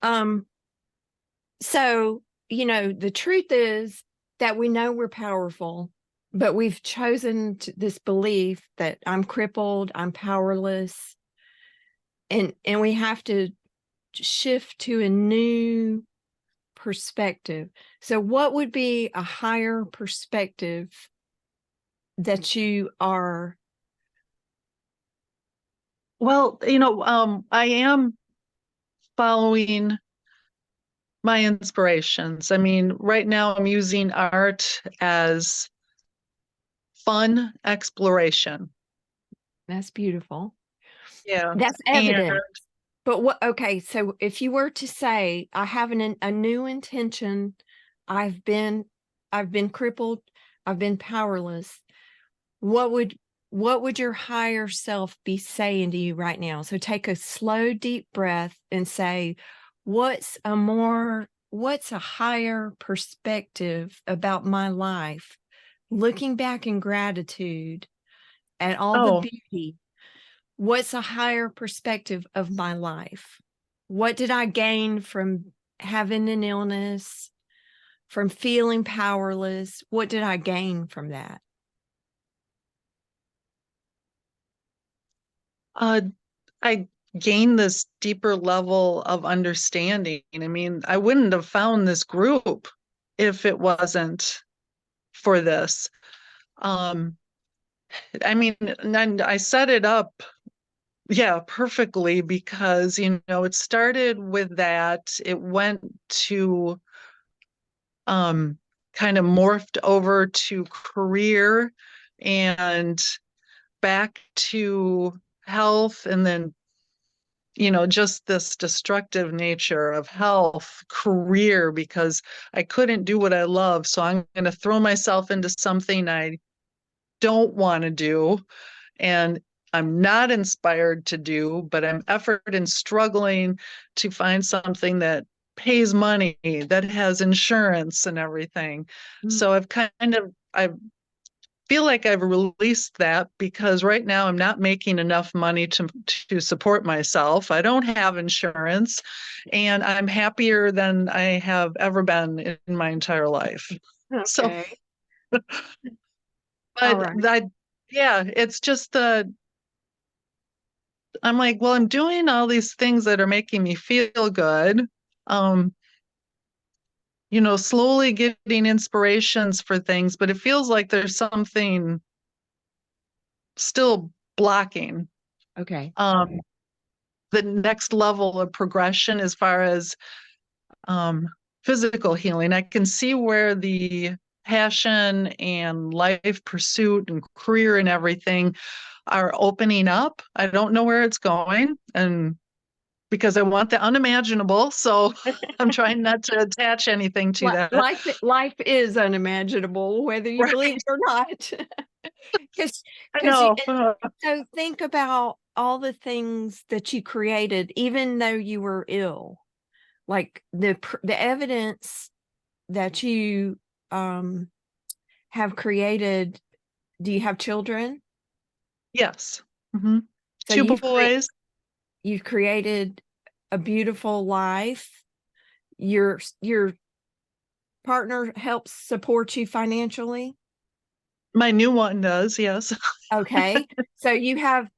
Um, so, the truth is that we know we're powerful, but we've chosen this belief that I'm crippled, I'm powerless, and we have to shift to a new perspective. So what would be a higher perspective that you are? Well, I am following my inspirations. I mean, right now I'm using art as fun exploration. That's beautiful. Yeah. That's And evident. But okay, so if you were to say, I have a new intention, I've been crippled, I've been powerless, what would your higher self be saying to you right now? So take a slow, deep breath and say, what's a higher perspective about my life? Looking back in gratitude at all the oh, beauty, what's a higher perspective of my life? What did I gain from having an illness, from feeling powerless? What did I gain from that? uh, I gained this deeper level of understanding. I mean, I wouldn't have found this group if it wasn't for this. Um, I mean, and I set it up, yeah, perfectly because, it started with that. It went to kind of morphed over to career and back to health, and then just this destructive nature of health, career, because I couldn't do what I love. So I'm going to throw myself into something I don't want to do. And I'm not inspired to do, but I'm effort and struggling to find something that pays money, that has insurance and everything. Mm. So I feel like I've released that because right now I'm not making enough money to support myself. I don't have insurance, and I'm happier than I have ever been in my entire life. So, Okay. All but right. yeah, it's just I'm like, well, I'm doing all these things that are making me feel good. Um, slowly getting inspirations for things, but it feels like there's something still blocking. Okay. Um, the next level of progression as far as um, physical healing. I can see where the passion and life pursuit and career and everything are opening up. I don't know where it's going, and because I want the unimaginable, so I'm trying not to attach anything to that. Life is unimaginable, whether you Right. believe it or not. Because I because know. so think about all the things that you created, even though you were ill. Like the evidence that you um have created. Do you have children? Yes. Hmm. So Two boys. you've created a beautiful life. Your partner helps support you financially. My new one does, yes. Okay. So you have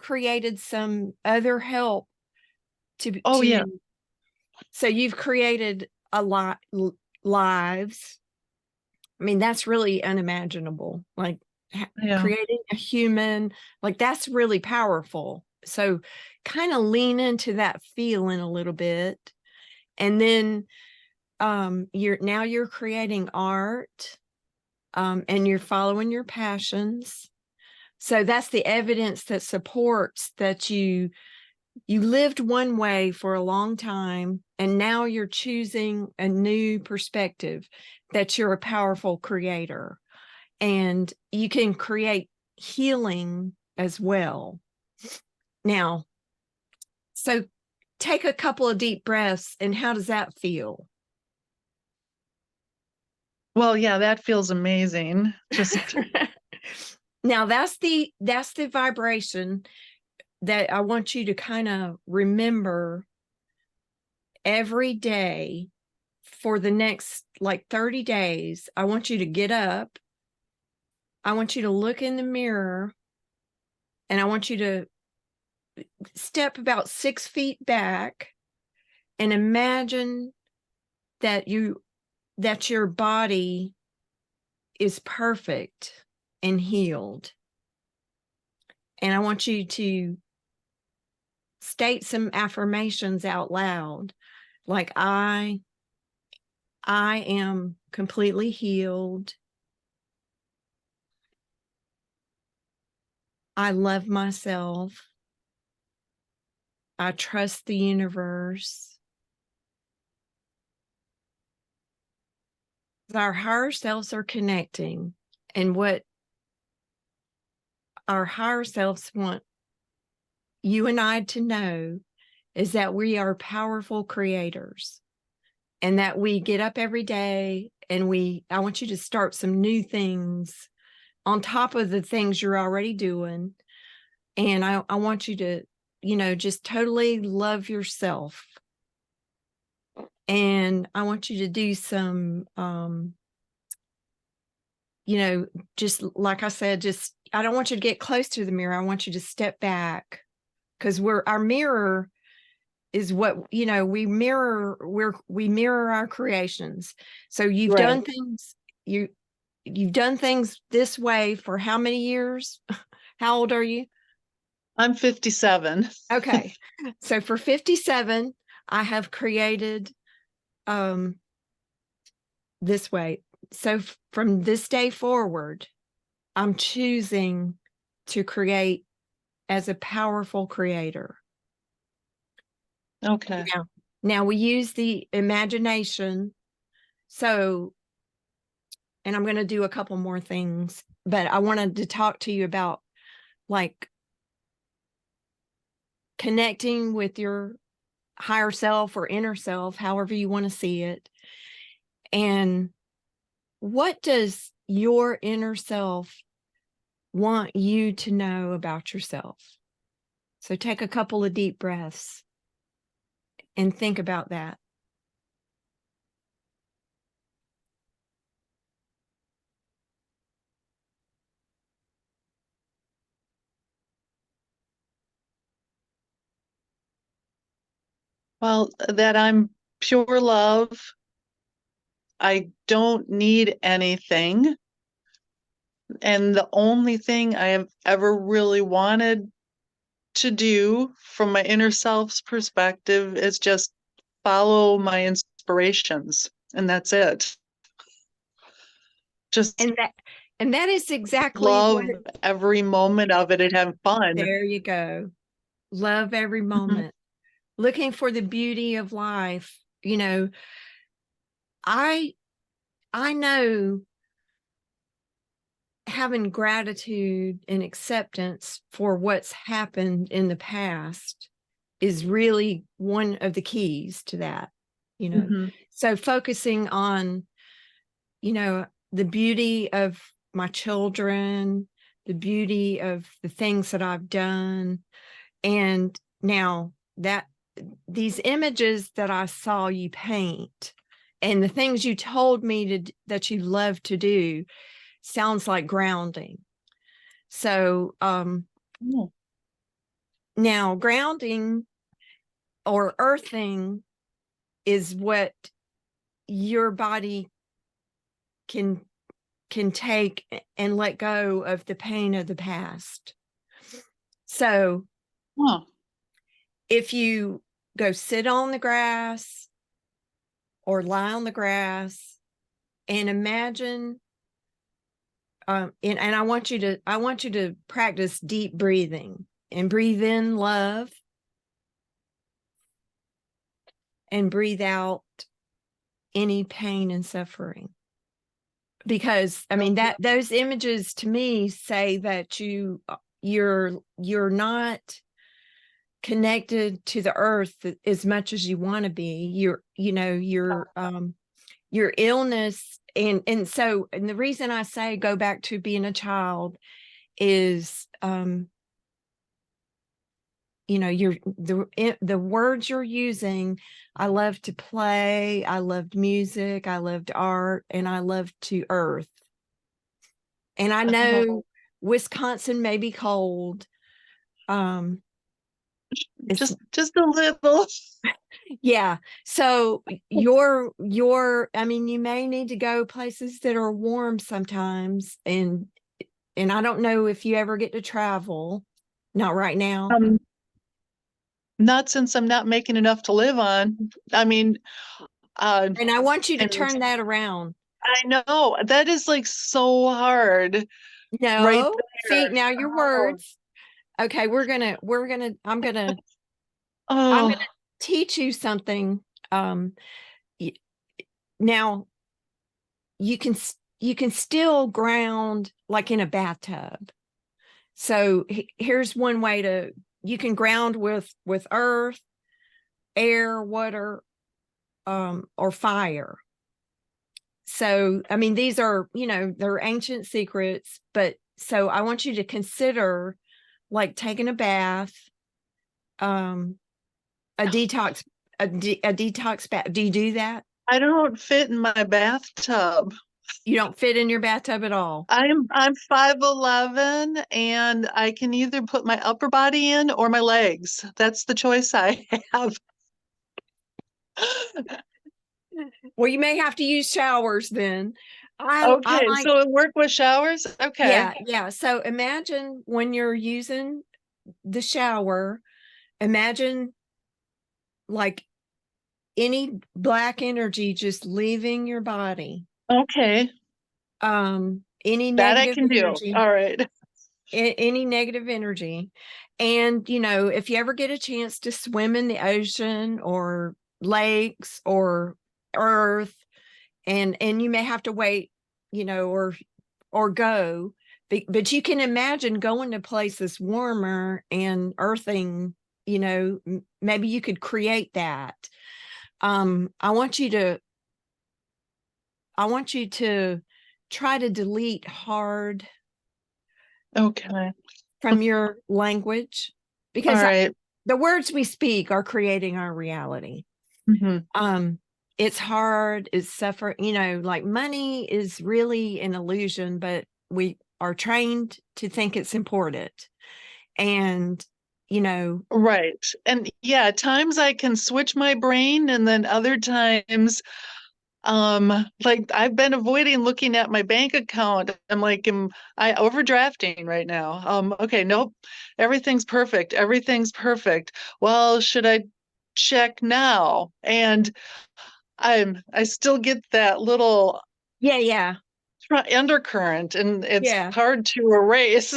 created some other help Oh, yeah. to so you've created a lot lives. I mean, that's really unimaginable. Like Yeah. creating a human, like that's really powerful. So kind of lean into that feeling a little bit. And then you're creating art, and you're following your passions. So that's the evidence that supports that you lived one way for a long time, and now you're choosing a new perspective, that you're a powerful creator and you can create healing as well. Now, so take a couple of deep breaths, and how does that feel? Well, yeah, that feels amazing. Just Now that's the vibration. that I want you to kind of remember every day for the next like 30 days. I want you to get up. I want you to look in the mirror, and I want you to step about 6 feet back and imagine that your body is perfect and healed. And I want you to state some affirmations out loud, like I am completely healed. I love myself. I trust the universe. Our higher selves are connecting, and what our higher selves want you and I to know is that we are powerful creators, and that we get up every day and I want you to start some new things on top of the things you're already doing. And I want you to, just totally love yourself. And I want you to do some, just like I said, I don't want you to get close to the mirror. I want you to step back, because our mirror is what, we mirror our creations. So you've Right. done things, you've done things this way for how many years? How old are you? I'm 57. Okay. So for 57, I have created um this way. So from this day forward, I'm choosing to create as a powerful creator. Okay. Now we use the imagination. So, and I'm going to do a couple more things, but I wanted to talk to you about like connecting with your higher self or inner self, however you want to see it. And what does your inner self want you to know about yourself? So take a couple of deep breaths and think about that. Well, that I'm pure love. I don't need anything. And the only thing I have ever really wanted to do from my inner self's perspective is just follow my inspirations. And that's it. Just And that and that is exactly what. love every moment of it and have fun. There you go. Love every Mhm. moment. Looking for the beauty of life. I I know having gratitude and acceptance for what's happened in the past is really one of the keys to that, you know. Mhm. So focusing on, the beauty of my children, the beauty of the things that I've done. And now that these images that I saw you paint and the things you told me that you love to do sounds like grounding. So Oh, now grounding or earthing is what your body can take and let go of the pain of the past. So oh, if you go sit on the grass or lie on the grass and imagine, and I want you to practice deep breathing and breathe in love and breathe out any pain and suffering. Because I mean okay. that those images to me say that you're not connected to the earth as much as you want to be. Your illness, and so, and the reason I say go back to being a child is the words you're using. I love to play, I loved music, I loved art, and I loved to earth. And I know Oh, Wisconsin may be cold. Um, it's just a little. Yeah. So I mean, you may need to go places that are warm sometimes. And I don't know if you ever get to travel. Not right now. Um, Not since I'm not making enough to live on. I mean, uh, And I want you to and turn that around. I know that is like so hard right No. See, there. now your Oh, words. Okay, I'm oh, gonna teach you something. Um y- Now you can still ground like in a bathtub. So here's one way to you can ground with earth, air, water, or fire. So I mean, these are, they're ancient secrets, but so I want you to consider like taking a bath, um, a detox, a detox bath. Do you do that? I don't fit in my bathtub. You don't fit in your bathtub at all. I'm 5'11" and I can either put my upper body in or my legs. That's the choice I have. Well, you may have to use showers then. I Okay, like so it work with showers? Okay. Yeah, yeah. So imagine when you're using the shower, imagine like any black energy just leaving your body. Okay. Any That I negative can do. energy, All right. any negative energy. And if you ever get a chance to swim in the ocean or lakes or earth, and you may have to wait, or go, but you can imagine going to places warmer and earthing. Maybe you could create that. I want you to try to delete hard Okay. from your language, All because right. the words we speak are creating our reality. Mhm. um it's hard, it's suffer, like money is really an illusion, but we are trained to think it's important. And you know Right. And yeah, at times I can switch my brain and then other times like I've been avoiding looking at my bank account. I'm like, am I overdrafting right now? Okay, nope. Everything's perfect. Everything's perfect. Well, should I check now? And I still get that little yeah, yeah, undercurrent and it's yeah, hard to erase.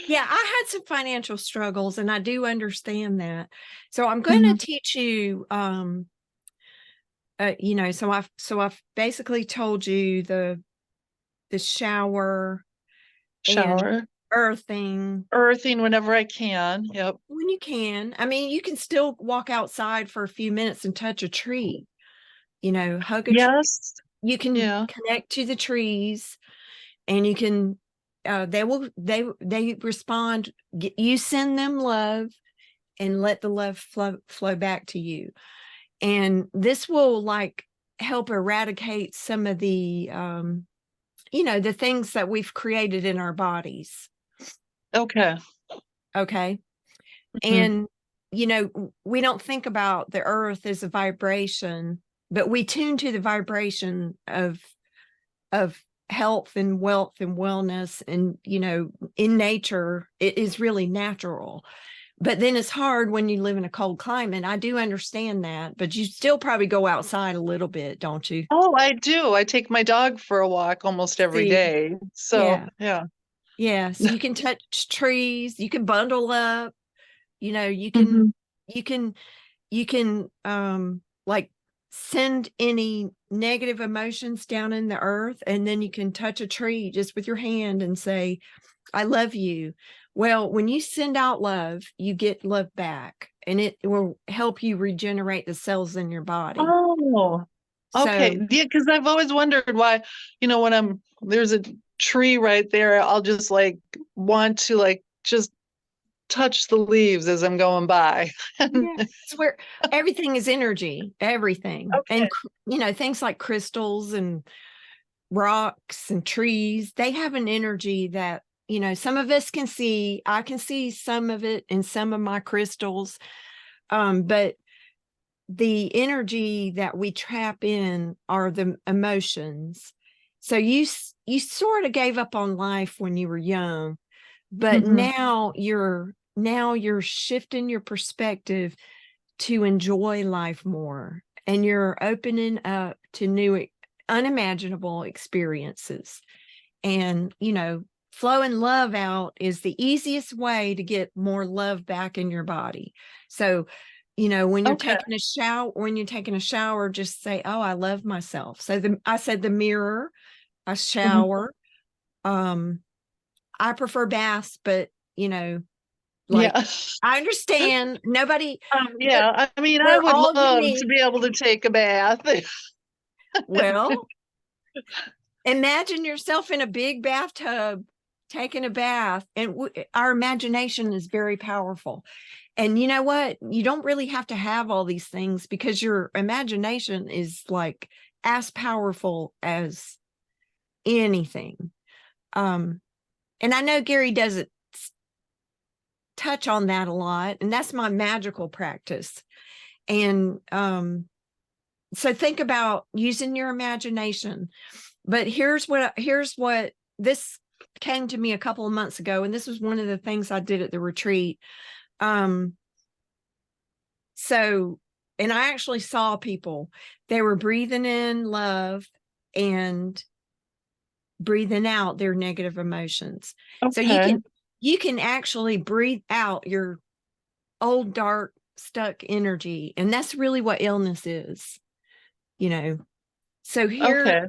yeah. I had some financial struggles, and I do understand that. So I'm going to Mhm. teach you, so I've basically told you the shower and Shower, earthing earthing whenever I can. Yep. when you can. I mean, you can still walk outside for a few minutes and touch a tree, hug a tree. Yes. You can Yeah. connect to the trees, and you can, they respond. You send them love, and let the love flow back to you. And this will like help eradicate some of the things that we've created in our bodies. Okay. Okay. Mhm. And we don't think about the earth as a vibration, but we tune to the vibration of health and wealth and wellness. And in nature, it is really natural. But then it's hard when you live in a cold climate. I do understand that, but you still probably go outside a little bit, don't you? Oh, I do. I take my dog for a walk almost every See, day. So, yeah, yeah. yeah. So you can touch trees, you can bundle up, you know, you can Hmm. you can you can like send any negative emotions down in the earth, and then you can touch a tree just with your hand and say, I love you. Well, when you send out love, you get love back, and it will help you regenerate the cells in your body. Oh, okay. So Yeah, because I've always wondered why, when there's a tree right there, I'll just like want to like just touch the leaves as I'm going by. Yeah. It's where everything is energy, everything. And, Okay. things like crystals and rocks and trees, they have an energy that, some of us can see. I can see some of it in some of my crystals. But the energy that we trap in are the emotions. So you sort of gave up on life when you were young, but Hmm. now you're shifting your perspective to enjoy life more, and you're opening up to new unimaginable experiences. And flowing love out is the easiest way to get more love back in your body. So when you're Okay. taking a shower, just say, oh, I love myself. So I said the mirror, a Mhm. shower. um I prefer baths, but like, Yeah. I understand nobody, but Yeah. I mean, I we're would all love to unique. be able to take a bath. Well, imagine yourself in a big bathtub taking a bath, and our imagination is very powerful. And you know what, you don't really have to have all these things, because your imagination is like as powerful as anything. um and I know Gary doesn't touch on that a lot, and that's my magical practice. And so think about using your imagination. But here's what this came to me a couple of months ago, and this was one of the things I did at the retreat. um so and I actually saw people, they were breathing in love and breathing out their negative emotions. So Okay. you can actually breathe out your old dark stuck energy, and that's really what illness is. you know so Okay.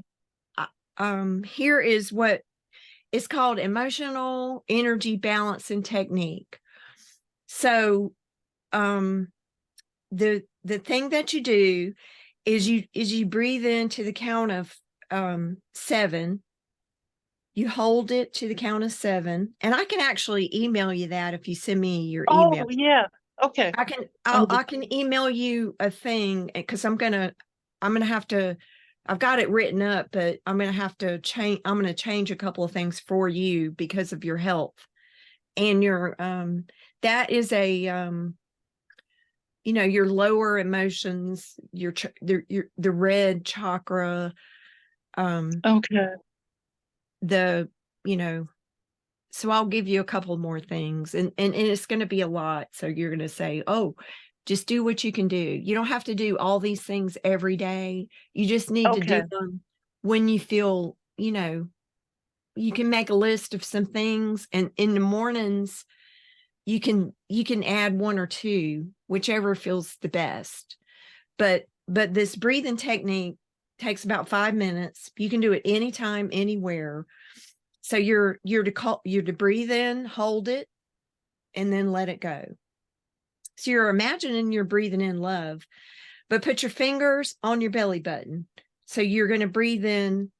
here is what it's called: emotional energy balancing technique. So um the thing that you do is you breathe into the count of 7. You hold it to the count of 7, and I can actually email you that if you send me your email. Oh, yeah. Okay. I Um, can email you a thing, because I'm gonna have to. I've got it written up, but I'm gonna have to change. I'm gonna change a couple of things for you because of your health and your that is a your lower emotions, the red chakra, um okay. the you know so I'll give you a couple more things, and it's going to be a lot. So you're going to say, oh, just do what you can do. You don't have to do all these things every day. You just need to Okay. do them when you feel, you can make a list of some things, and in the mornings you can add one or two, whichever feels the best. But this breathing technique takes about 5 minutes. You can do it anytime, anywhere. So you're to breathe in, hold it, and then let it go. So you're imagining you're breathing in love, but put your fingers on your belly button. So you're going to breathe in.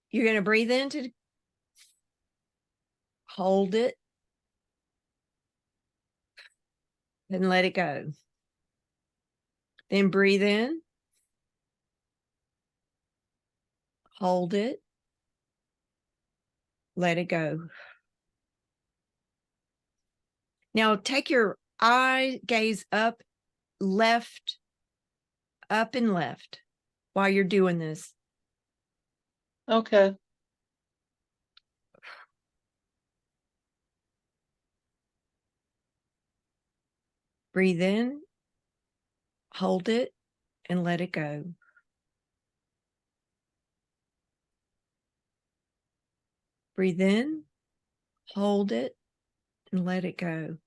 You're going to breathe into, hold it, and let it go. Then breathe in, hold it, let it go. Now take your eye gaze up and left while you're doing this. Okay. Breathe in, hold it, and let it go. Breathe in, hold it, and let it go.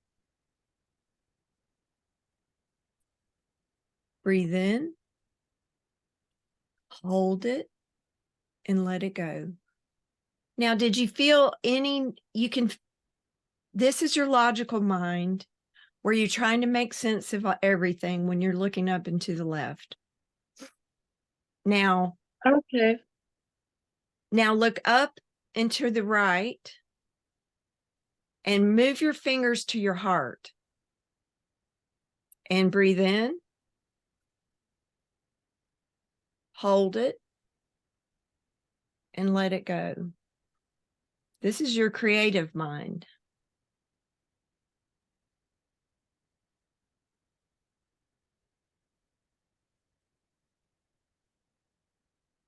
Breathe in, hold it, and let it go. Now, did you feel this is your logical mind where you're trying to make sense of everything when you're looking up and to the left. Now, Okay. now look up and to the right, And move your fingers to your heart. And breathe in. Hold it. And let it go. This is your creative mind.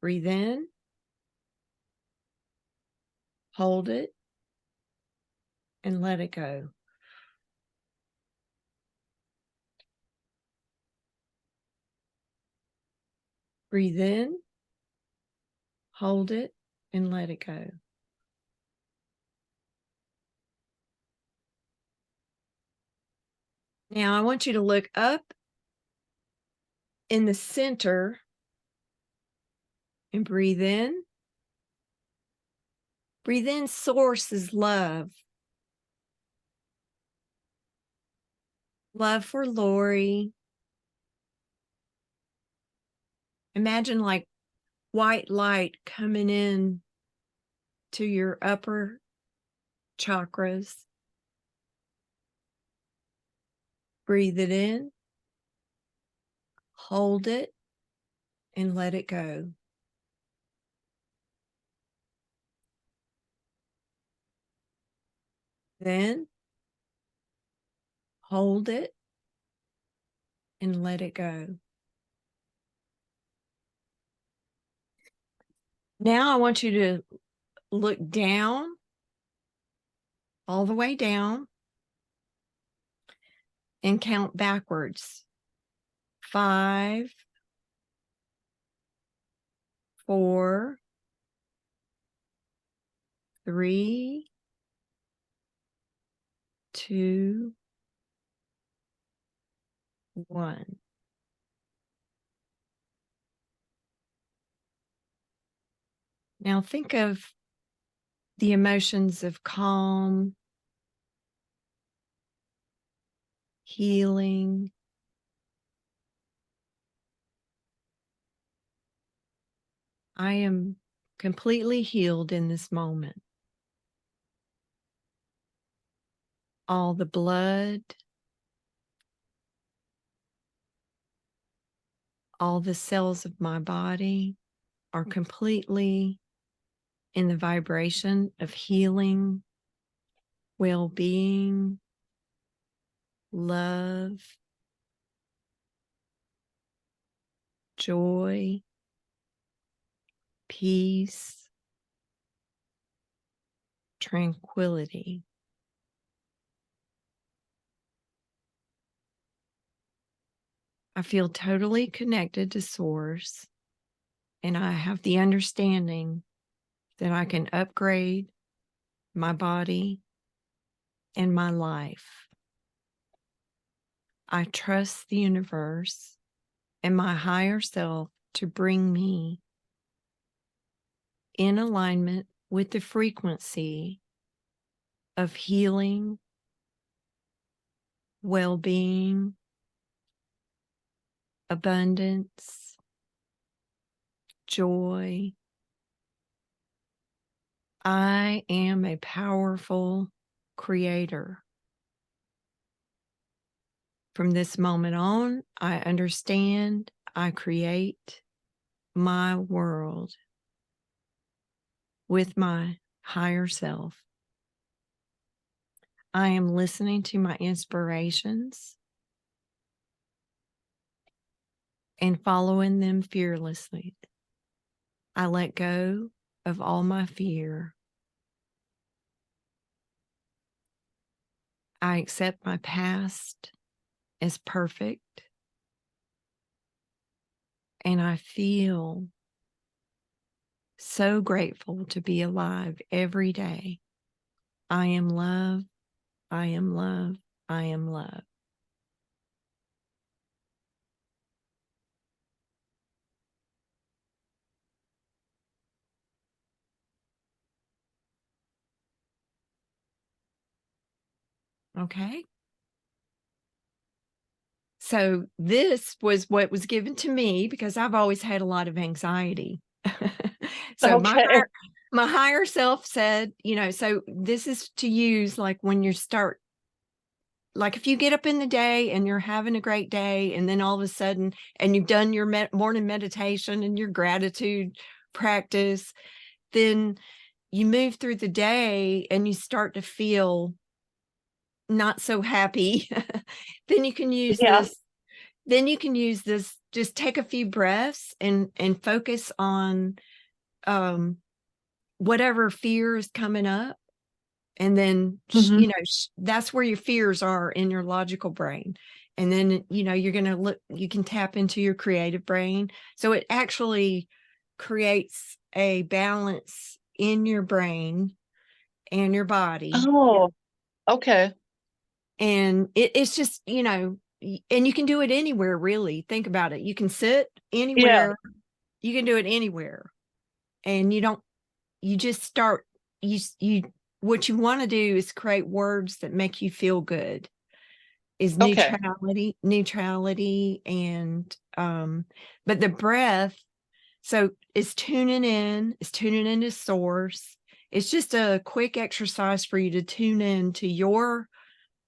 Breathe in. Hold it. And let it go. Breathe in. Hold it. And let it go. Now I want you to look up in the center and breathe in. Breathe in. Source is love. Love for Laurie. Imagine like white light coming in to your upper chakras. Breathe it in. Hold it and let it go. Then hold it and let it go. Now I want you to look down, all the way down, and count backwards. 5, 4, 3, 2, 1. Now think of the emotions of calm, healing. I am completely healed in this moment. All the blood, all the cells of my body are completely in the vibration of healing, well-being, love, joy, peace, tranquility. I feel totally connected to Source, and I have the understanding that I can upgrade my body and my life. I trust the universe and my higher self to bring me in alignment with the frequency of healing, well-being, abundance, joy. I am a powerful creator. From this moment on, I understand I create my world with my higher self. I am listening to my inspirations and following them fearlessly. I let go of all my fear. I accept my past as perfect, and I feel so grateful to be alive every day. I am love. I am love. I am love. Okay. So this was what was given to me because I've always had a lot of anxiety. So Okay. my higher self said, so this is to use like when you start, like if you get up in the day and you're having a great day, and then all of a sudden, and you've done your morning meditation and your gratitude practice, then you move through the day and you start to feel not so happy. then you can use Yeah. this just take a few breaths and focus on um whatever fear is coming up, and then Hmm. that's where your fears are in your logical brain. And then you're going to look, you can tap into your creative brain, so it actually creates a balance in your brain and your body. Oh, okay. And it's just and you can do it anywhere, really. Think about it, you can sit Yeah. anywhere, you can do it anywhere. And you just start, you what you want to do is create words that make you feel good, is Okay. neutrality. And but the breath, so it's tuning into source. It's just a quick exercise for you to tune in to your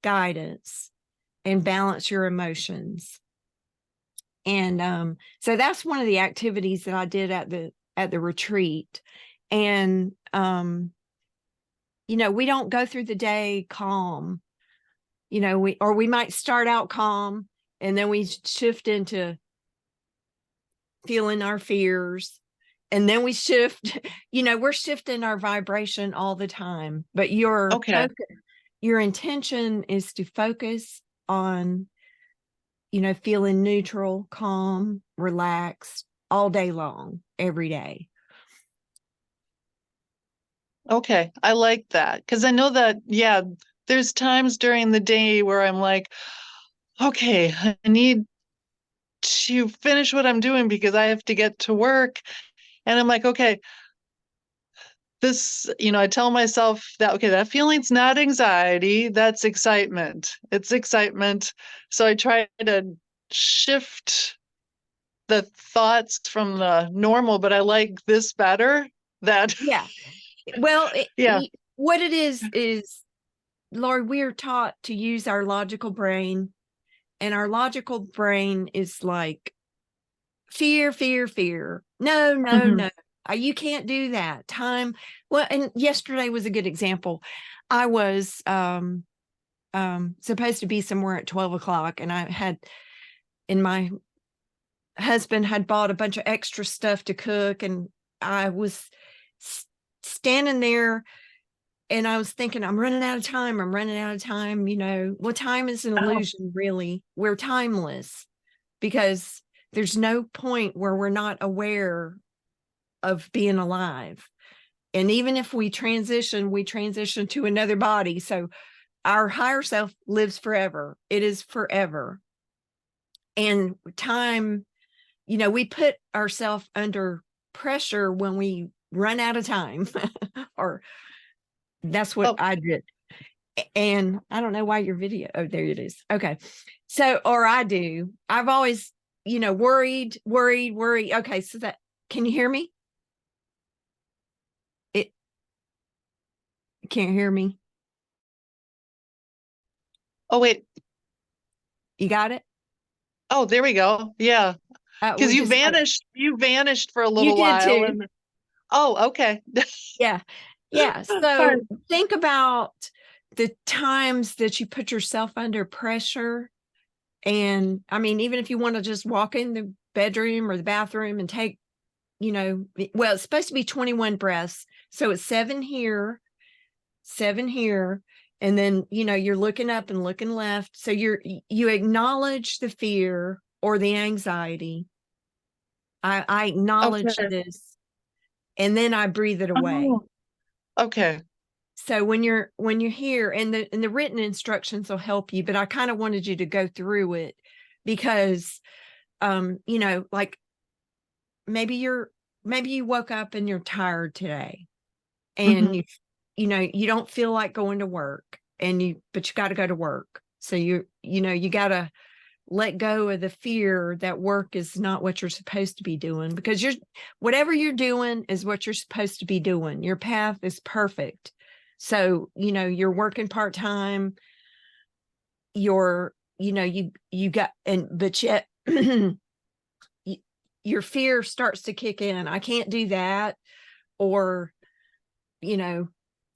guidance and balance your emotions. And so that's one of the activities that I did at the retreat. And we don't go through the day calm. We might start out calm, and then we shift into feeling our fears, and then we shift. We're shifting our vibration all the time. But Okay. your intention is to focus on feeling neutral, calm, relaxed all day long, every day. Okay. I like that because I know that, yeah, there's times during the day where I'm like, okay, I need to finish what I'm doing because I have to get to work. And I'm like, okay, I tell myself that, okay, that feeling's not anxiety, that's excitement. It's excitement. So I try to shift the thoughts from the normal, but I like this better. That, Yeah. Well, yeah. what it is, Laurie, we are taught to use our logical brain, and our logical brain is like fear, fear, fear. No, no, Hmm. no. You can't do that. Time. Well, and yesterday was a good example. I was supposed to be somewhere at 12 o'clock, and my husband had bought a bunch of extra stuff to cook, and I was standing there, and I was thinking, I'm running out of time. I'm running out of time. Well, time is an Oh, illusion, really. We're timeless, because there's no point where we're not aware of being alive. And even if we transition to another body. So our higher self lives forever. It is forever. And time, we put ourselves under pressure when we run out of time, or that's what oh, I did. And I don't know why your video, oh, there it is. Okay. So, or I've always, worried. Okay. So can you hear me? It can't hear me. oh, wait. You got it? Oh, there we go. Yeah. Because We just got it. you vanished for a You little did while too. and oh, okay. Yeah. Yeah. Sorry. So think about the times that you put yourself under pressure. And I mean, even if you want to just walk in the bedroom or the bathroom and take, well, it's supposed to be 21 breaths. So it's 7 here, 7 here. And then, you're looking up and looking left. So you acknowledge the fear or the anxiety. I acknowledge Okay. this, and then I breathe it away. Oh, okay. So when you're here, and the written instructions will help you, but I kind of wanted you to go through it, because like maybe you woke up and you're tired today, and Hmm. you don't feel like going to work, but you got to go to work. So you got to let go of the fear that work is not what you're supposed to be doing, because whatever you're doing is what you're supposed to be doing. Your path is perfect. So, you're working part-time, you got, but yet your fear starts to kick in. I can't do that. Or, you know,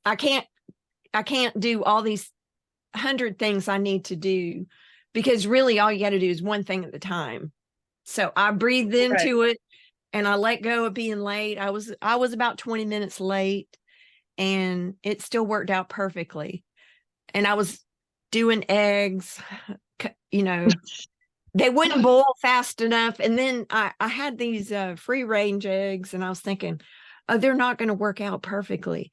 I can't do all these 100 things I need to do, because really all you got to do is one thing at a time. So I breathed Right. into it and I let go of being late. I was about 20 minutes late, and it still worked out perfectly. And I was doing eggs, they wouldn't boil fast enough. And then I had these free range eggs, and I was thinking, oh, they're not going to work out perfectly.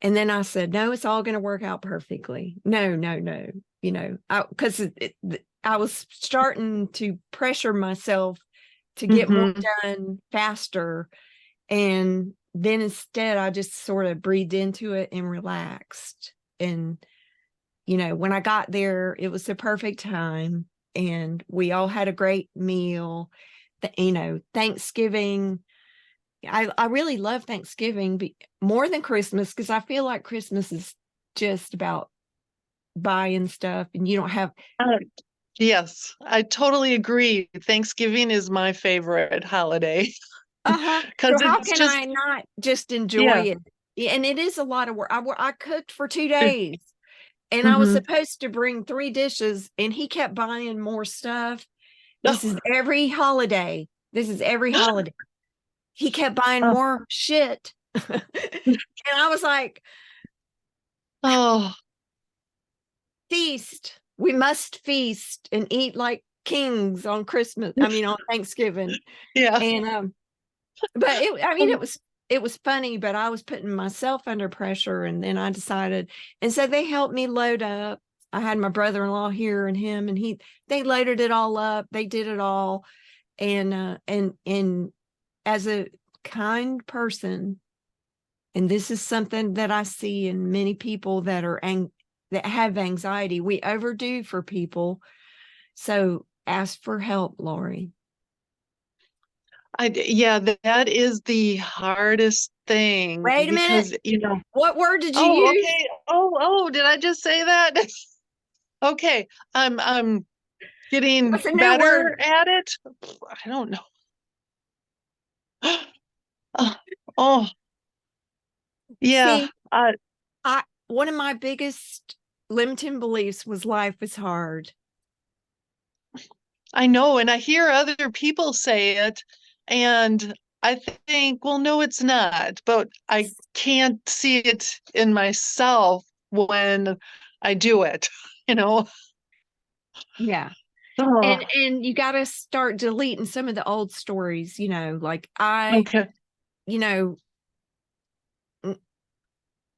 And then I said, no, it's all going to work out perfectly. No, no, no. Because I was starting to pressure myself to get more Mm-hmm. done faster. And then instead, I just sort of breathed into it and relaxed. And, when I got there, it was the perfect time. And we all had a great meal. Thanksgiving. I really love Thanksgiving more than Christmas, because I feel like Christmas is just about buying stuff, and you don't have. Uh, yes, I totally agree. Thanksgiving is my favorite holiday Uh-huh. because So how it's can just, I not just enjoy yeah. it? And it is a lot of work. I cooked for 2 days, and I was Mm-hmm. supposed to bring 3 dishes, and he kept buying more stuff. This Oh, is every holiday. This is every holiday. He kept buying oh, more shit. And I was like, oh, feast. We must feast and eat like kings on Christmas. I mean, on Thanksgiving. yeah. And but it was funny, but I was putting myself under pressure, and then I decided, and so they helped me load up. I had my brother-in-law here, and him and they loaded it all up. They did it all. And as a kind person, and this is something that I see in many people that have anxiety, we overdo for people. So ask for help, Laurie. Yeah, that is the hardest thing Wait a minute. because, What word did you oh, use? okay. Oh, did I just say that? Okay. I'm getting What's a new better word? at it. I don't know. Oh, oh, yeah. See, one of my biggest limiting beliefs was life is hard. I know, and I hear other people say it, and I think, well, no, it's not, but I can't see it in myself when I do it, you know? Yeah. Oh, And you got to start deleting some of the old stories, like okay. you know,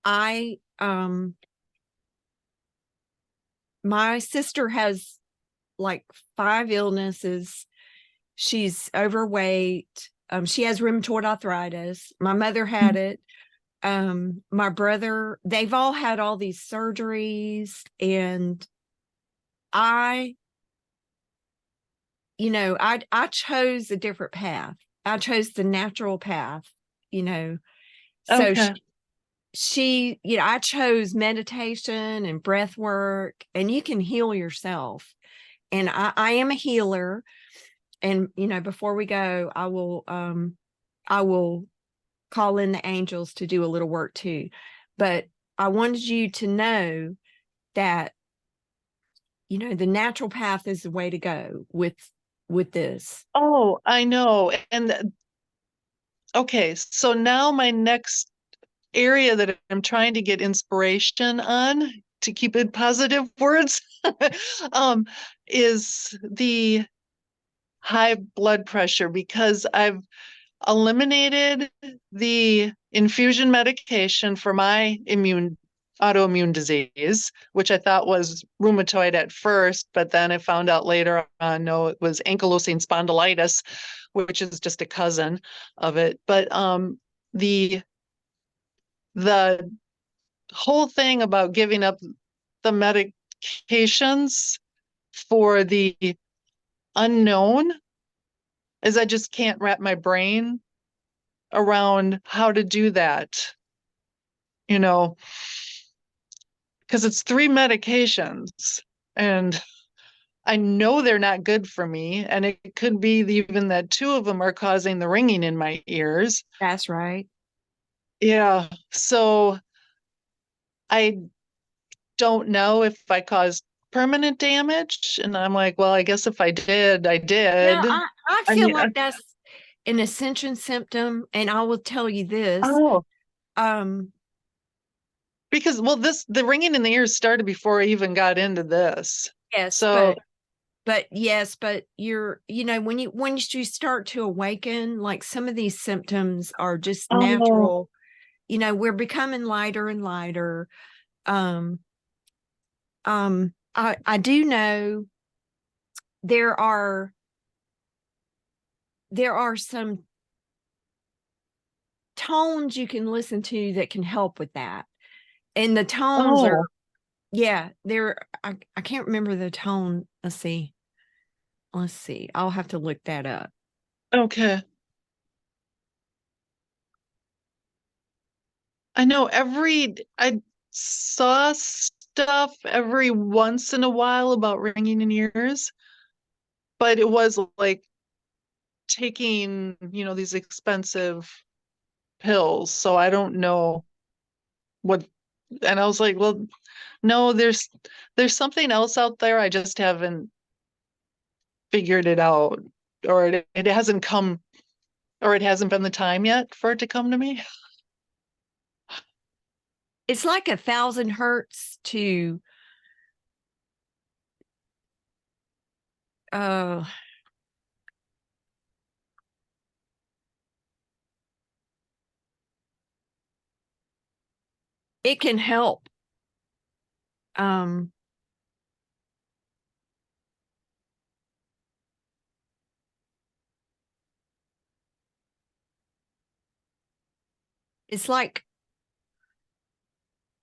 I my sister has like 5 illnesses. She's overweight. She has rheumatoid arthritis. My mother had it. My brother, they've all had all these surgeries. And I, I chose a different path. I chose the natural path, you know. So Okay. I chose meditation and breath work, and you can heal yourself. And I am a healer. And, before we go, I will call in the angels to do a little work too. But I wanted you to know that, the natural path is the way to go with this. Oh, I know. And okay, so now my next area that I'm trying to get inspiration on to keep in positive words um, is the high blood pressure because I've eliminated the infusion medication for my autoimmune disease, which I thought was rheumatoid at first, but then I found out later on, no, it was ankylosing spondylitis, which is just a cousin of it. But the the whole thing about giving up the medications for the unknown is I just can't wrap my brain around how to do that, you know, because it's three medications and I know they're not good for me. And it could be even that two of them are causing the ringing in my ears. That's right. Yeah. So I don't know if I caused permanent damage. And I'm like, well, I guess if I did, I No, did. I I feel mean, like that's an ascension symptom. And I will tell you this. oh, Um, because well, the ringing in the ears started before I even got into this. yes, So, but yes, but when you start to awaken, like some of these symptoms are just oh, natural. We're becoming lighter and lighter. Um, I do know there are there are some tones you can listen to that can help with that. And the tones are, oh, yeah, I can't remember the tone. Let's see. I'll have to look that up. okay. I know I saw stuff every once in a while about ringing in ears, but it was like taking, these expensive pills. So I don't know what, and I was like, well, no, there's something else out there. I just haven't figured it out, or it hasn't come, or it hasn't been the time yet for it to come to me. It's like 1,000 hertz to uh it can help. Um it's like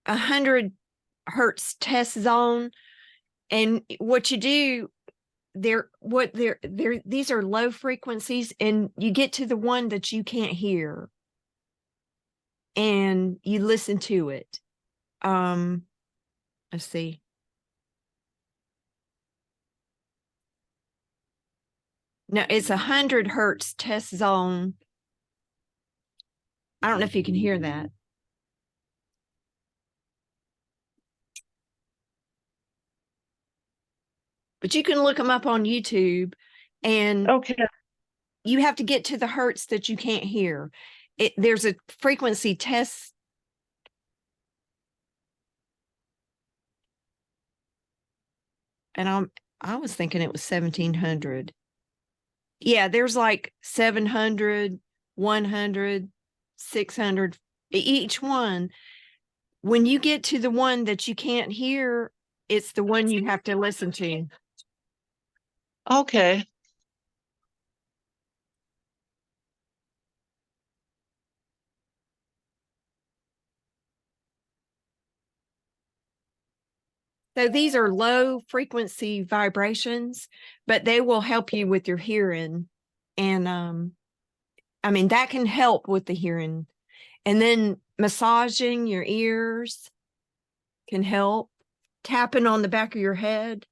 100 hertz test zone. And what you do, these are low frequencies, and you get to the one that you can't hear and you listen to it. Um, let's see. Now it's 100 hertz test zone. I don't know if you can hear that, but you can look them up on YouTube, and Okay. you have to get to the hertz that you can't hear. There's a frequency test, and I was thinking it was 1,700. Yeah, there's like 700, 100, 600, each one. When you get to the one that you can't hear, it's the one you have to listen to. Okay. So these are low frequency vibrations, but they will help you with your hearing. And I mean, that can help with the hearing. And then massaging your ears can help. Tapping on the back of your head,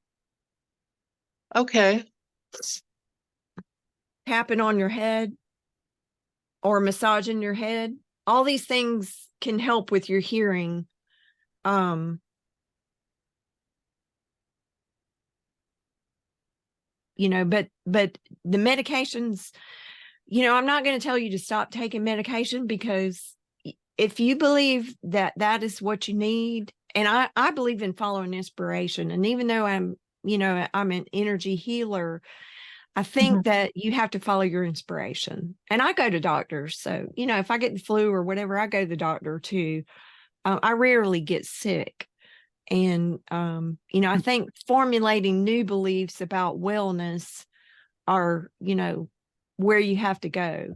Okay. tapping on your head, or massaging your head. All these things can help with your hearing. Um, but the medications, I'm not going to tell you to stop taking medication, because if you believe that that is what you need, and I believe in following inspiration, and even though I'm an energy healer, I Mhm. think that you have to follow your inspiration. And I go to doctors. So, if I get the flu or whatever, I go to the doctor too. I rarely get sick. And, I think formulating new beliefs about wellness are, where you have to go.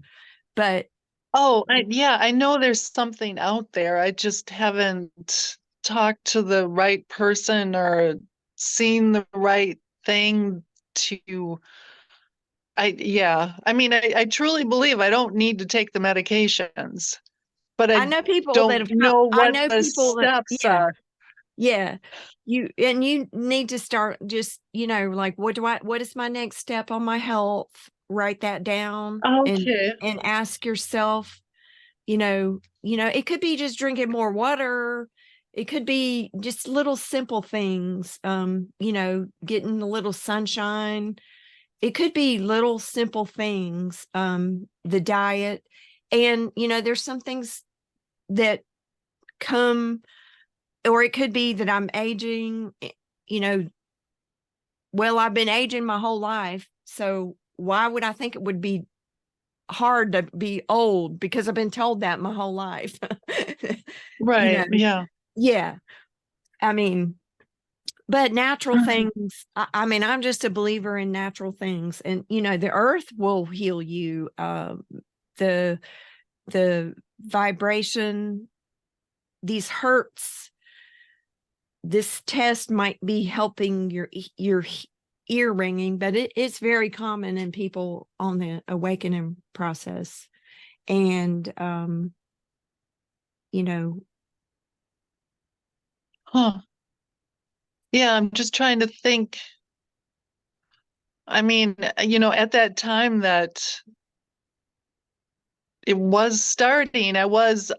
But Oh, yeah, I know there's something out there. I just haven't talked to the right person or seen the right thing to yeah, I mean, I truly believe I don't need to take the medications, but I I know people that don't have come, know I what know the people that, steps yeah, are. yeah. You need to start just, like, what is my next step on my health? Write that down Okay. and ask yourself, it could be just drinking more water. It could be just little simple things, getting a little sunshine. It could be little simple things, the diet. And, there's some things that come, or it could be that I'm aging, you know, well, I've been aging my whole life. So why would I think it would be hard to be old because I've been told that my whole life? you know, Right. Yeah. yeah. I mean, but natural Mhm. things, I mean, I'm just a believer in natural things. And, the earth will heal you. The the vibration, these hertz, this test might be helping your ear ringing, but it's very common in people on the awakening process. And you know, Huh. Yeah, I'm just trying to think. I mean, at that time that it was starting, I was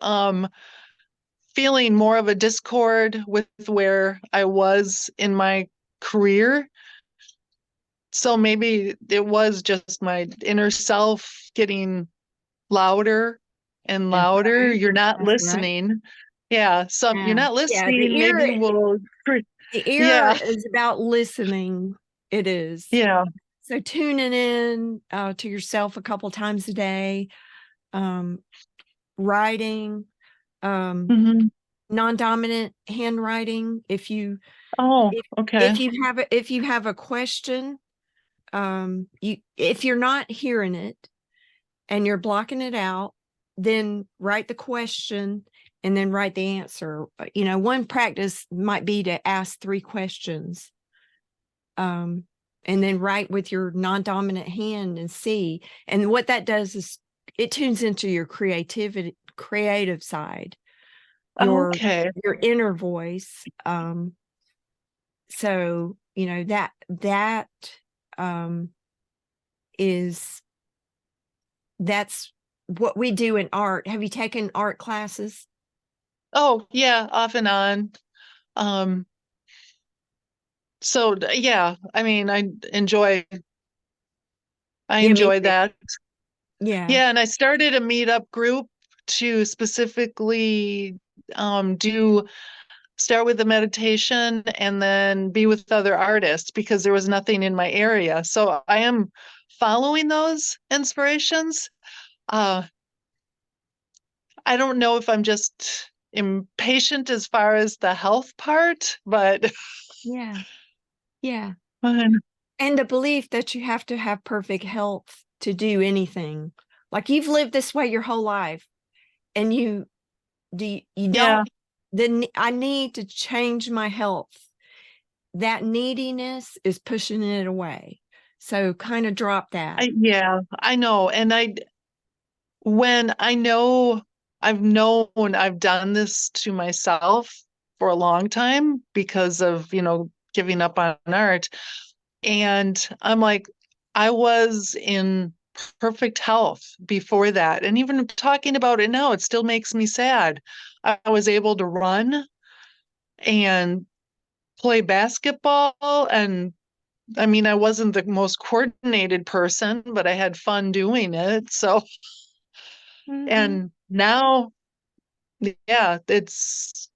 feeling more of a discord with where I was in my career. So maybe it was just my inner self getting louder and that's louder. right. You're not That's right. listening. Yeah, some you're Yeah. not Yeah. listening. Maybe we'll, The ear yeah, is about listening. It is. yeah. So tuning in to yourself a couple times a day, um, writing, um, Hmm. non-dominant handwriting. Oh, If okay. if you have a question, you if you're not hearing it and you're blocking it out, then write the question and then write the answer. One practice might be to ask 3 questions, um, and then write with your non-dominant hand and see. And what that does is it tunes into your creative side, your Okay. your inner voice. So that um is that's what we do in art. Have you taken art classes? Oh, yeah, off and on. Um, so yeah, I mean, I Yeah, me enjoy too. that. Yeah. Yeah, and I started a meetup group to specifically do start with the meditation and then be with other artists because there was nothing in my area. So I am following those inspirations. Uh, I don't know if I'm just impatient as far as the health part, but Yeah. Yeah. um, And the belief that you have to have perfect health to do anything. Like you've lived this way your whole life and you yeah, don't, then I need to change my health. That neediness is pushing it away. So kind of drop that. yeah, I know. And when I know I've known I've done this to myself for a long time because of, giving up on art. And I'm like, I was in perfect health before that. And even talking about it now, it still makes me sad. I was able to run and play basketball. And I mean, I wasn't the most coordinated person, but I had fun doing it. So, Mm-hmm. and now, yeah, it's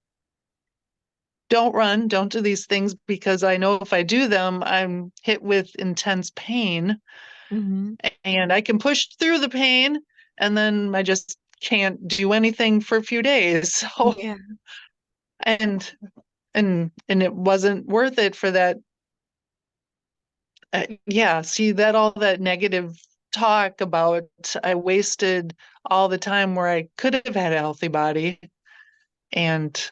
don't run, don't do these things because I know if I do them, I'm hit with intense pain Mm-hmm. and I can push through the pain and then I just can't do anything for a few days. So, Yeah. and and it wasn't worth it for that. Yeah, see that all that negative talk about I wasted all the time where I could have had a healthy body and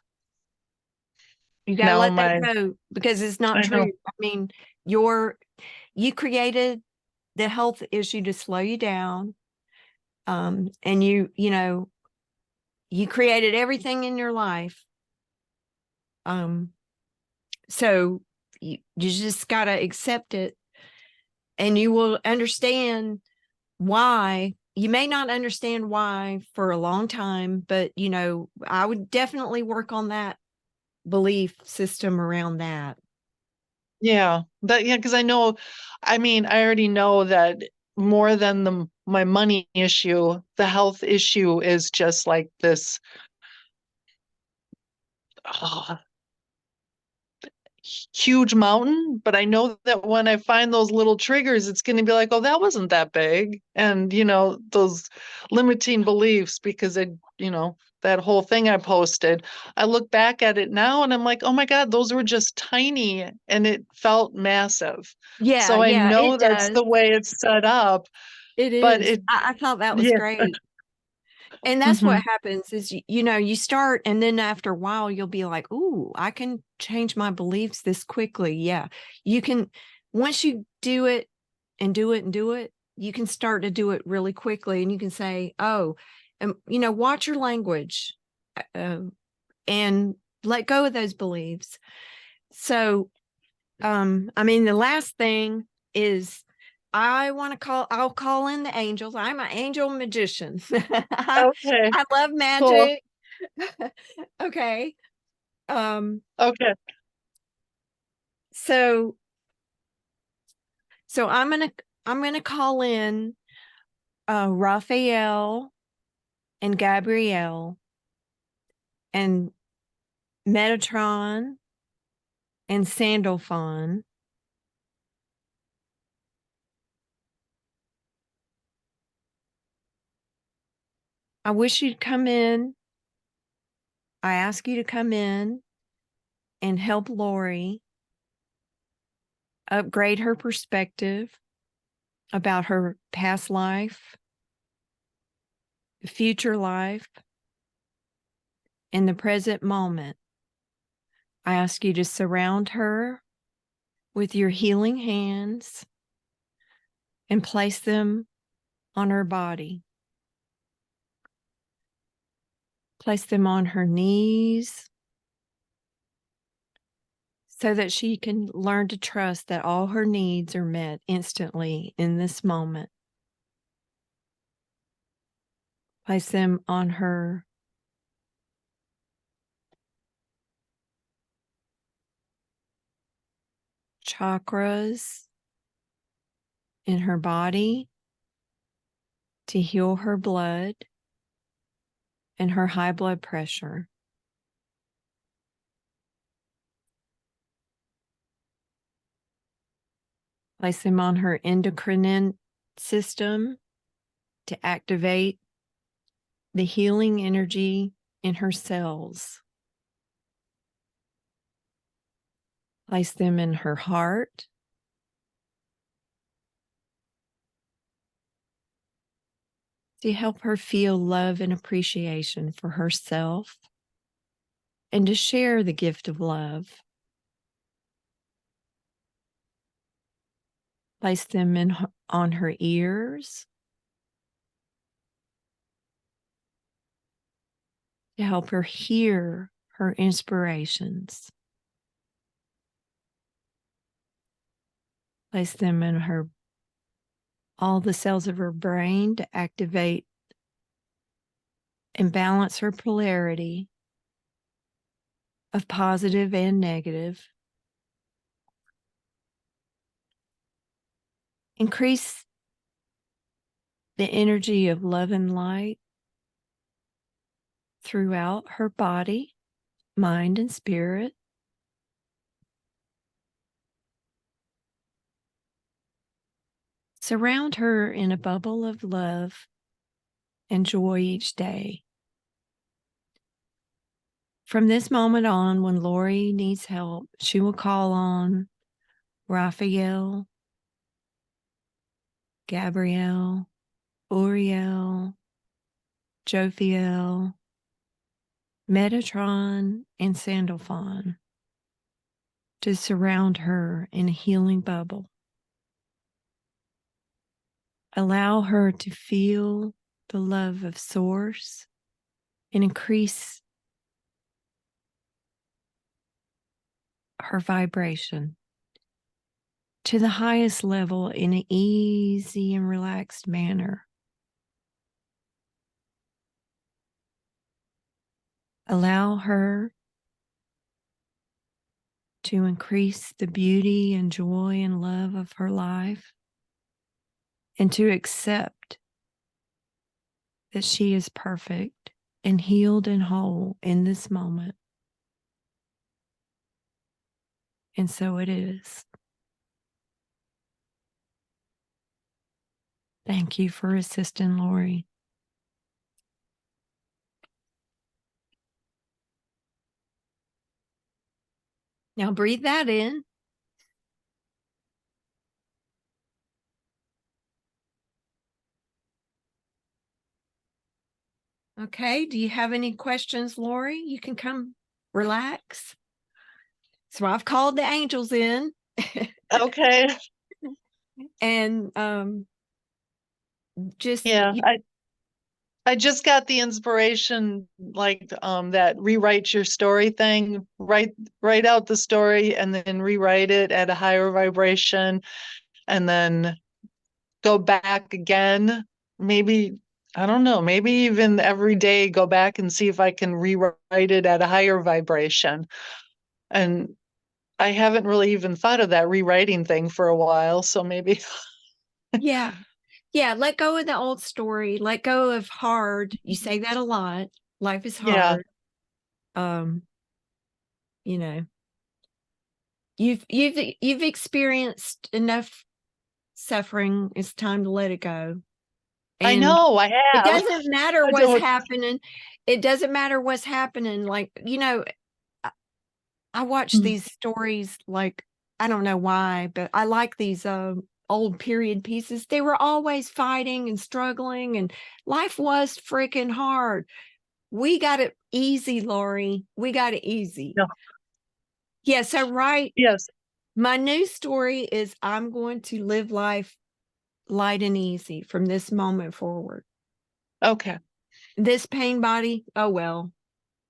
You got to now let that my go because it's not I know. true. I mean, you're you created. the health issue to slow you down. And you created everything in your life. So you just got to accept it, and you will understand why. You may not understand why for a long time, but I would definitely work on that belief system around that. Yeah, because I mean, I already know that more than my money issue, the health issue is just like this uh, huge mountain. But I know that when I find those little triggers, it's going to be like, oh, that wasn't that big. And, those limiting beliefs, because that whole thing I posted, I look back at it now and I'm like, oh my God, those were just tiny and it felt massive. Yeah, So I yeah, know it that's does. the way it's set up, It but is. I thought that was yeah. great. And that's what Hmm. happens is, you start, and then after a while, you'll be like, ooh, I can change my beliefs this quickly. Yeah. You can, once you do it and do it and do it, you can start to do it really quickly. And you can say, oh, and, watch your language, uh, and let go of those beliefs. So, I mean, the last thing is, I'll call in the angels. I'm an angel magician. I Okay, love cool. magic. Okay. Um, Okay. so so I'm gonna call in Raphael and Gabrielle and Metatron and Sandalphon. I wish you'd come in. I ask you to come in and help Laurie upgrade her perspective about her past life, future life, and the present moment. I ask you to surround her with your healing hands and place them on her body. Place them on her knees so that she can learn to trust that all her needs are met instantly in this moment. Place them on her chakras in her body to heal her blood and her high blood pressure. Place them on her endocrine system to activate the healing energy in her cells. Place them in her heart to help her feel love and appreciation for herself and to share the gift of love. Place them on her ears to help her hear her inspirations. Place them in all the cells of her brain to activate and balance her polarity of positive and negative. Increase the energy of love and light throughout her body, mind, and spirit. Surround her in a bubble of love and joy each day. From this moment on, when Laurie needs help, she will call on Raphael, Gabrielle, Uriel, Jophiel, Metatron, and Sandalphon to surround her in a healing bubble. Allow her to feel the love of Source and increase her vibration to the highest level in an easy and relaxed manner. Allow her to increase the beauty and joy and love of her life, and to accept that she is perfect and healed and whole in this moment. And so it is. Thank you for assisting Laurie. Now breathe that in. Okay, do you have any questions, Laurie? You can come relax. So I've called the angels in. Okay. And just Yeah. I just got the inspiration, like that rewrite your story thing. Write out the story and then rewrite it at a higher vibration, and then go back again. Maybe, I don't know, maybe even every day go back and see if I can rewrite it at a higher vibration. And I haven't really even thought of that rewriting thing for a while, so maybe. yeah. Yeah, let go of the old story. Let go of hard. You say that a lot. Life is Yeah. hard. Um, you know, you've experienced enough suffering. It's time to let it go. I And know, I it have. doesn't matter I what's don't. happening. It doesn't matter what's happening. Like, I watch Mm. these stories, like, I don't know why, but I like these old period pieces. They were always fighting and struggling, and life was freaking hard. We got it easy, Laurie. We got it easy. No. Yeah, so right. Yes. My new story is I'm going to live life light and easy from this moment forward. Okay. This pain body, oh well.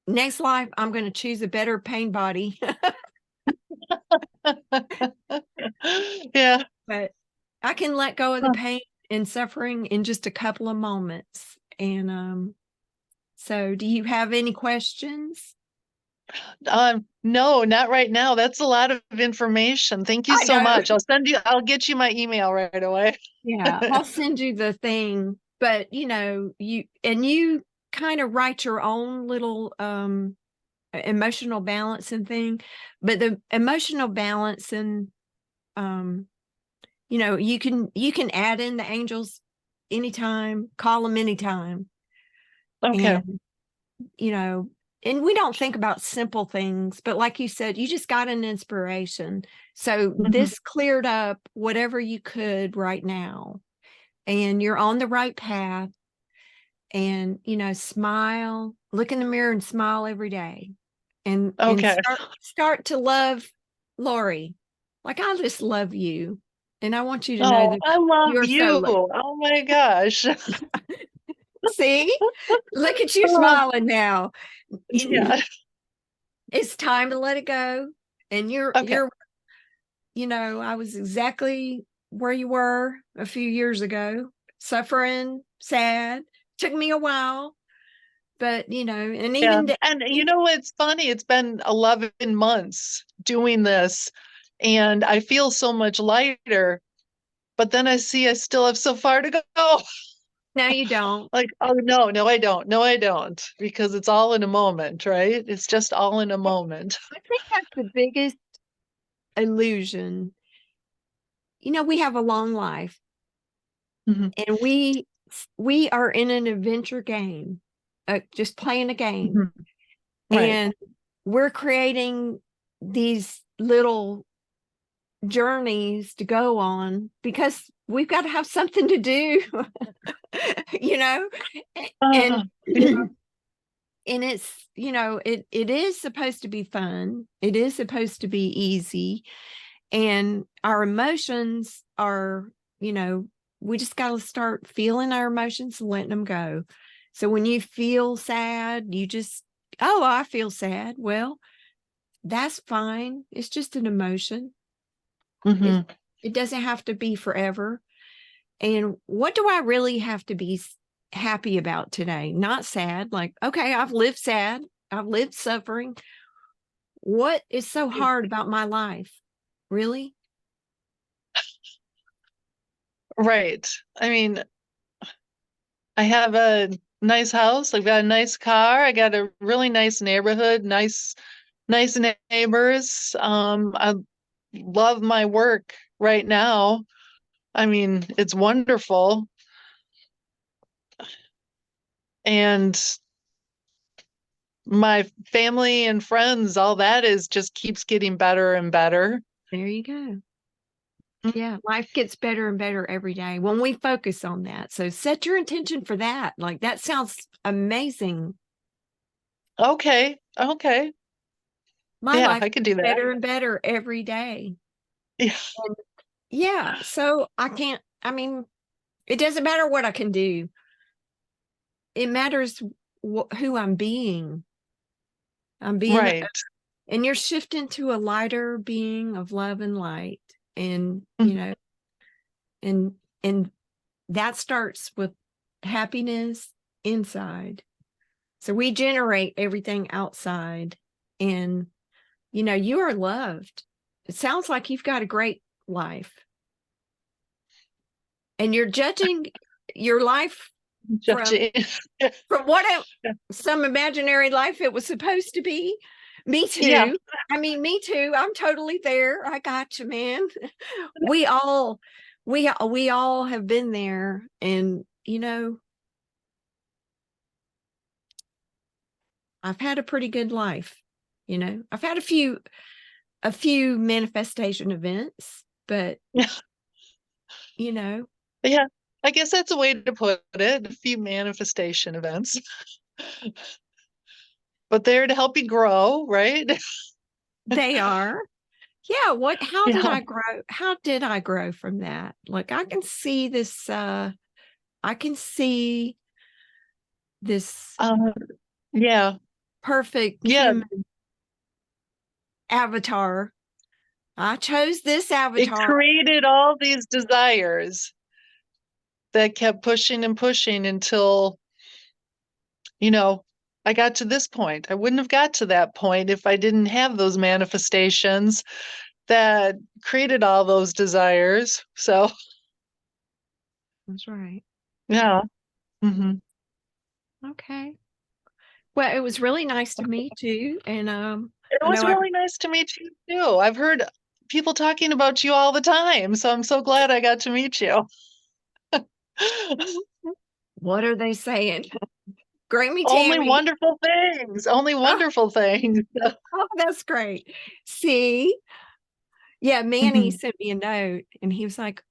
Next life, I'm going to choose a better pain body. Yeah. But I can let go of the pain and suffering in just a couple of moments. And so do you have any questions? No, not right now. That's a lot of information. Thank you I so know. much. I'll get you my email right away. Yeah, I'll send you the thing. But you kind of write your own little emotional balancing thing. But the emotional balancing, um, you can add in the angels anytime, call them anytime. Okay. And you know, and we don't think about simple things, but like you said, you just got an inspiration. So Mhm. this cleared up whatever you could right now, and you're on the right path. And, smile, look in the mirror and smile every day, and Okay. start to love Laurie. Like, I just love you. And I want you to know Oh, that I love you're so you. Oh my gosh. see, look at you Oh, smiling now. yeah. It's time to let it go. And Okay. I was exactly where you were a few years ago, suffering, sad. Took me a while, but and Yeah. even And you know what's funny? It's been 11 months doing this, and I feel so much lighter, but then I see I still have so far to go. now you don't. Like, oh no, no, I don't. No, I don't. Because it's all in a moment, right? It's just all in a moment. I think that's the biggest illusion. We have a long life, Mhm, and we are in an adventure game, just playing a game, mhm. Right. and we're creating these little journeys to go on because we've got to have something to do, you know, and Yeah. and it is supposed to be fun. It is supposed to be easy, and our emotions are, you know, we just got to start feeling our emotions and letting them go. So when you feel sad, you just, oh, I feel sad. Well, that's fine. It's just an emotion. It, Hmm. it doesn't have to be forever. And what do I really have to be happy about today? Not sad. Like, okay, I've lived sad. I've lived suffering. What is so hard about my life? Really? Right. I mean, I have a nice house. I've got a nice car. I got a really nice neighborhood, nice neighbors. I love my work right now. I mean, it's wonderful. And my family and friends, all that is just keeps getting better and better. There you go. Yeah, life gets better and better every day when we focus on that. So set your intention for that. Like that sounds amazing. Okay. Okay. My Yeah, life I can do gets that. better and better every day. Yeah. And yeah, so I mean, it doesn't matter what I can do. It matters who I'm being. I'm being, Right. and you're shifting to a lighter being of love and light. And, Mhm. and, and that starts with happiness inside. So we generate everything outside. And, you are loved. It sounds like you've got a great life. And you're judging your life from Judging. what some imaginary life it was supposed to be. Me Yeah. too. I mean, me too. I'm totally there. I got you, man. We all we all have been there. And I've had a pretty good life. I've had a few manifestation events, but Yeah. you know Yeah. I guess that's a way to put it. A few manifestation events, but they're to help you grow, right? they are. Yeah, Yeah. how did I grow from that? Like I can see this Uh, yeah. perfect Yeah. human avatar. I chose this It avatar. created all these desires that kept pushing and pushing until, you know, I got to this point. I wouldn't have got to that point if I didn't have those manifestations that created all those desires. So, That's right. yeah. Hmm. Okay. Well, it was really nice to meet you, and It I was know I really nice to meet you too. I've heard people talking about you all the time, so I'm so glad I got to meet you. what are they saying? Grammy Only Tammy. wonderful things. Only Oh, wonderful things. oh, that's great. See, yeah, Manny Mhm. sent me a note, and he was like,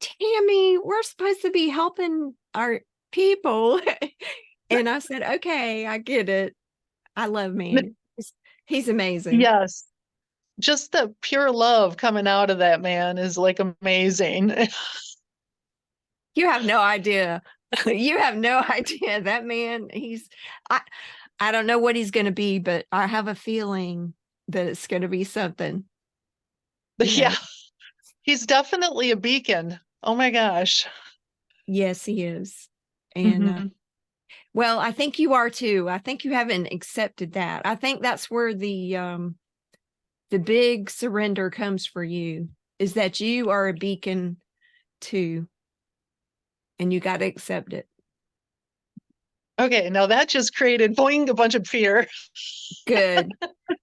Tammy, we're supposed to be helping our people. And I said, okay, I get it. I love Manny. He's amazing. Yes. Just the pure love coming out of that man is like amazing. You have no idea. You have no idea. That man, I I don't know what he's going to be, but I have a feeling that it's going to be something, you know. Yeah, he's definitely a beacon. Oh my gosh. Yes, he is. And Hmm. well, I think you are too. I think you haven't accepted that. I think that's where the big surrender comes for you, is that you are a beacon too, and you got to accept it. Okay, now that just created boing a bunch of fear. Good.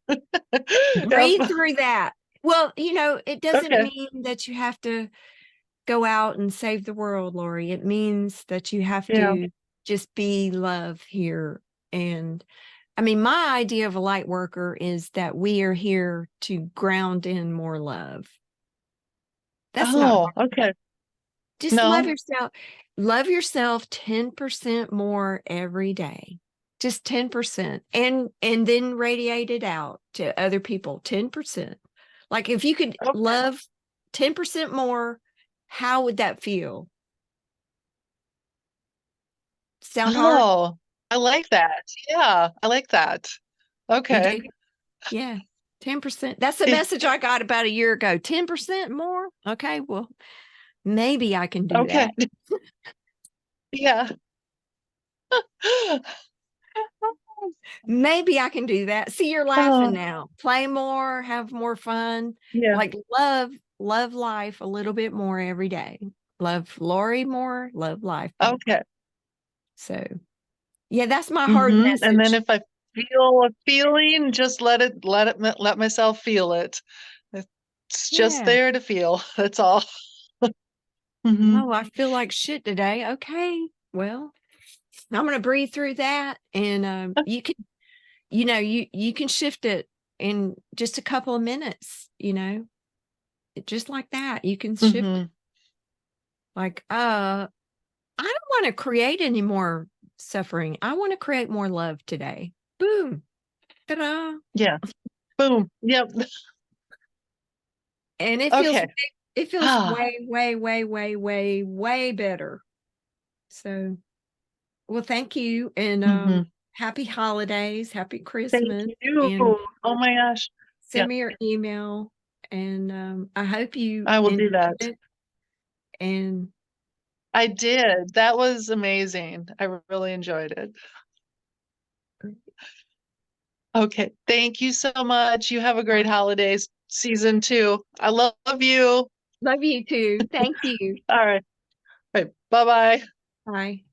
Yep. Breathe through that. Well, it doesn't Okay. mean that you have to go out and save the world, Laurie. It means that you have Yeah. to just be love here. And I mean, my idea of a light worker is that we are here to ground in more love. That's not Oh, okay. Just love No. yourself. Love yourself 10% more every day. Just 10%. And then radiate it out to other people. 10%. Like if you could Okay. love 10% more, how would that feel? Sound hard? Oh, I like that. Yeah, I like that. You Okay. do? Yeah. 10%. That's the Eh, message I got about a year ago. 10% more? Okay, well, maybe I can do okay. that. Yeah. Maybe I can do that. See, you're laughing Oh, now. Play more, have more fun. yeah. Like love life a little bit more every day. Love Laurie more, love life more. Okay. So, yeah, that's my hard And then message. if I feel a feeling, just let myself feel it. It's just Yeah. there to feel. That's all. Hmm. Oh, I feel like shit today. Okay. Well, I'm going to breathe through that and you can you can shift it in just a couple of minutes, just like that. You can shift Hmm. like I don't want to create any more suffering. I want to create more love today. Boom. Ta-da. Yeah. Boom. Yep. And Okay. it feels Ah. way, way, way, way, way, way better. So, well, thank you. And Hmm. happy holidays, happy Thank Christmas, you. and Oh my gosh. Yeah, send me your email. And I hope you I will do enjoyed that. it. And I did. That was amazing. I really enjoyed it. Okay. Thank you so much. You have a great holidays season too. I love you. love you too. Thank you. All right. Bye bye. Bye.